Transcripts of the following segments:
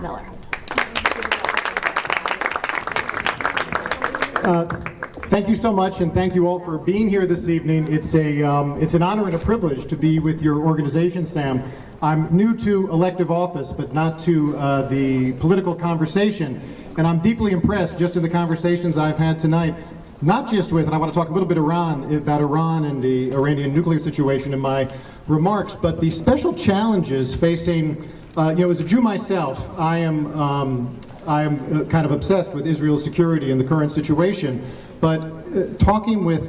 Miller. Thank you so much, and thank you all for being here this evening. It's an honor and a privilege to be with your organization, Sam. I'm new to elective office, but not to the political conversation, and I'm deeply impressed just in the conversations I've had tonight, not just with, and I want to talk a little bit about Iran and the Iranian nuclear situation in my remarks, but the special challenges facing, as a Jew myself, I am kind of obsessed with Israel's security and the current situation. But talking with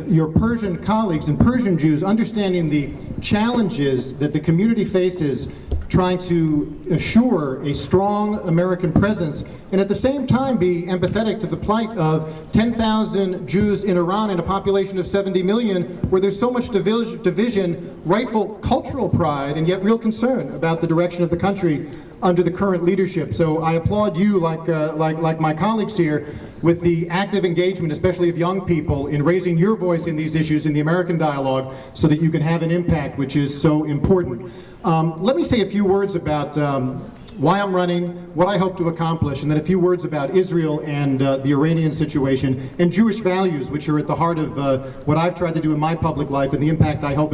your Persian colleagues and Persian-Jews, understanding the challenges that the community faces trying to assure a strong American presence, and at the same time be empathetic to the plight of 10,000 Jews in Iran and a population of 70 million, where there's so much division, rightful cultural pride, and yet real concern about the direction of the country under the current leadership. So I applaud you, like my colleagues here, with the active engagement, especially of young people, in raising your voice in these issues in the American dialogue so that you can have an impact, which is so important. Let me say a few words about why I'm running, what I hope to accomplish, and then a few words about Israel and the Iranian situation and Jewish values, which are at the heart of what I've tried to do in my public life and the impact I hope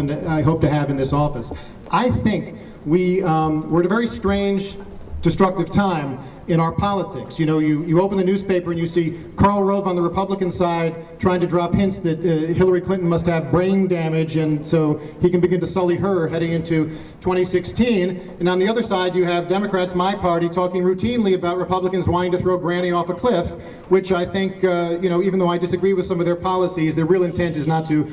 to have in this office. I think we're at a very strange, destructive time in our politics. You know, you open the newspaper and you see Karl Rove on the Republican side trying to drop hints that Hillary Clinton must have brain damage, and so he can begin to sully her heading into 2016. And on the other side, you have Democrats, my party, talking routinely about Republicans wanting to throw Granny off a cliff, which I think, even though I disagree with some of their policies, their real intent is not to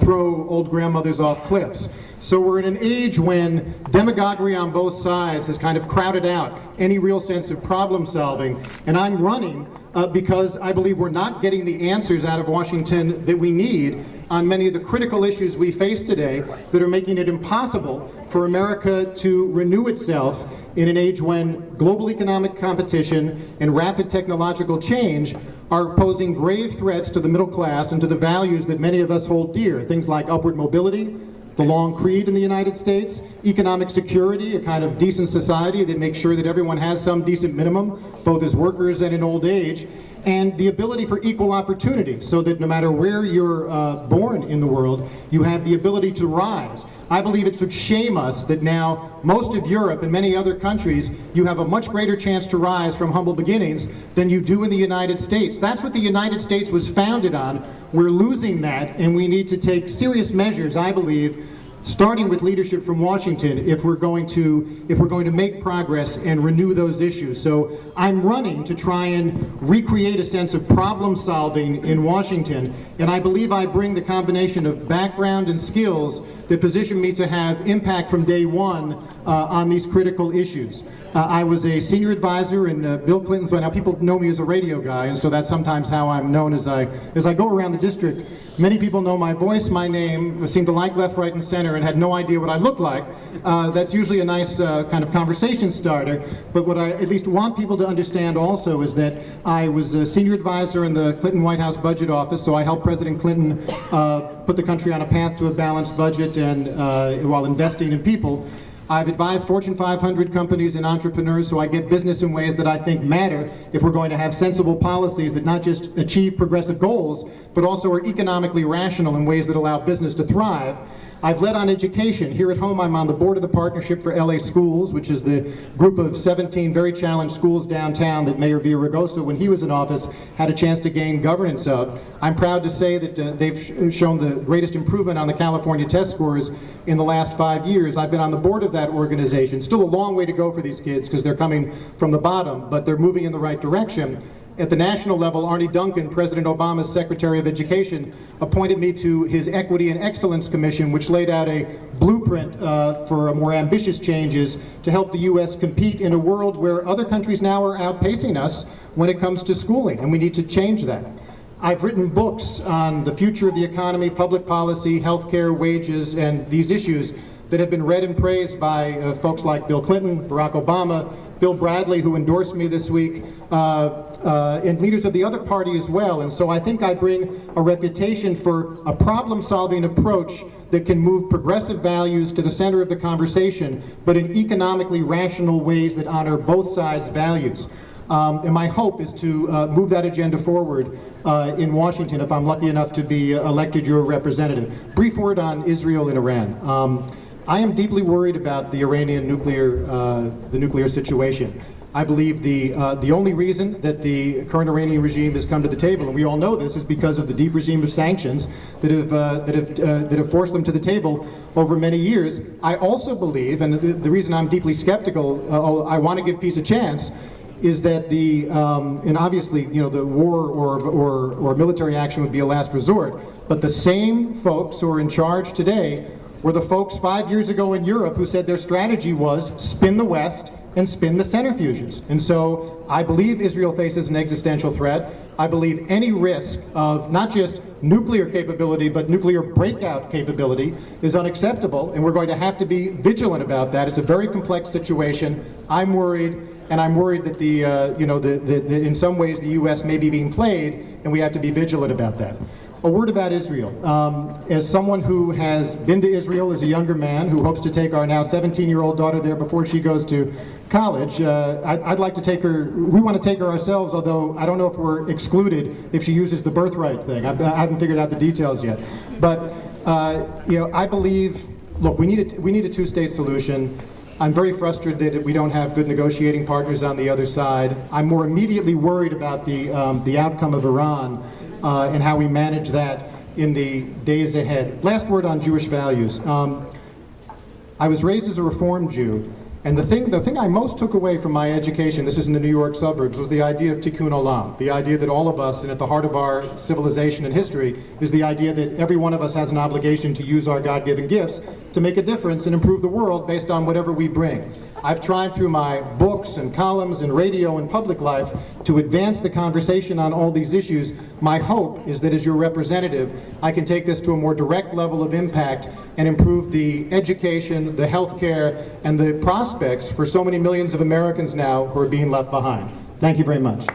throw old grandmothers off cliffs. So we're in an age when demagoguery on both sides has kind of crowded out any real sense of problem solving. And I'm running because I believe we're not getting the answers out of Washington that we need on many of the critical issues we face today that are making it impossible for America to renew itself in an age when global economic competition and rapid technological change are posing grave threats to the middle class and to the values that many of us hold dear. Things like upward mobility, the long creed in the United States, economic security, a kind of decent society that makes sure that everyone has some decent minimum, both as workers and in old age, and the ability for equal opportunity, so that no matter where you're born in the world, you have the ability to rise. I believe it should shame us that now most of Europe and many other countries, you have a much greater chance to rise from humble beginnings than you do in the United States. That's what the United States was founded on. We're losing that, and we need to take serious measures, I believe, starting with leadership from Washington, if we're going to make progress and renew those issues. So I'm running to try and recreate a sense of problem solving in Washington, and I believe I bring the combination of background and skills that position me to have impact from day one on these critical issues. I was a senior advisor in Bill Clinton's. Now people know me as a radio guy, and so that's sometimes how I'm known as I go around the district. Many people know my voice, my name, seem to like left, right, and center, and had no idea what I look like. That's usually a nice kind of conversation starter. But what I at least want people to understand also is that I was a senior advisor in the Clinton White House Budget Office, so I helped President Clinton put the country on a path to a balanced budget and while investing in people. I've advised Fortune 500 companies and entrepreneurs, so I get business in ways that I think matter if we're going to have sensible policies that not just achieve progressive goals, but also are economically rational in ways that allow business to thrive. I've led on education. Here at home, I'm on the board of the Partnership for LA Schools, which is the group of 17 very challenged schools downtown that Mayor Villaraigosa, when he was in office, had a chance to gain governance of. I'm proud to say that they've shown the greatest improvement on the California test scores in the last 5 years. I've been on the board of that organization. Still a long way to go for these kids because they're coming from the bottom, but they're moving in the right direction. At the national level, Arnie Duncan, President Obama's Secretary of Education, appointed me to his Equity and Excellence Commission, which laid out a blueprint for more ambitious changes to help the U.S. compete in a world where other countries now are outpacing us when it comes to schooling, and we need to change that. I've written books on the future of the economy, public policy, healthcare, wages, and these issues that have been read and praised by folks like Bill Clinton, Barack Obama, Bill Bradley, who endorsed me this week, and leaders of the other party as well. And so I think I bring a reputation for a problem-solving approach that can move progressive values to the center of the conversation, but in economically rational ways that honor both sides' values. And my hope is to move that agenda forward in Washington if I'm lucky enough to be elected your representative. Brief word on Israel and Iran. I am deeply worried about the Iranian nuclear situation. I believe the only reason that the current Iranian regime has come to the table, and we all know this, is because of the deep regime of sanctions that have forced them to the table over many years. I also believe, and the reason I'm deeply skeptical, I want to give peace a chance, is that and obviously, the war or military action would be a last resort, but the same folks who are in charge today were the folks 5 years ago in Europe who said their strategy was spin the West and spin the centrifuges. And so I believe Israel faces an existential threat. I believe any risk of not just nuclear capability, but nuclear breakout capability is unacceptable, and we're going to have to be vigilant about that. It's a very complex situation. I'm worried, and I'm worried that that in some ways the U.S. may be being played, and we have to be vigilant about that. A word about Israel. As someone who has been to Israel as a younger man, who hopes to take our now 17-year-old daughter there before she goes to college, I'd like to take her, we want to take her ourselves, although I don't know if we're excluded if she uses the birthright thing. I haven't figured out the details yet. But, I believe, look, we need a two-state solution. I'm very frustrated that we don't have good negotiating partners on the other side. I'm more immediately worried about the outcome of Iran and how we manage that in the days ahead. Last word on Jewish values. I was raised as a Reformed Jew, and the thing I most took away from my education, this is in the New York suburbs, was the idea of tikkun olam, the idea that all of us, and at the heart of our civilization and history, is the idea that every one of us has an obligation to use our God-given gifts to make a difference and improve the world based on whatever we bring. I've tried through my books and columns and radio and public life to advance the conversation on all these issues. My hope is that as your representative, I can take this to a more direct level of impact and improve the education, the healthcare, and the prospects for so many millions of Americans now who are being left behind. Thank you very much.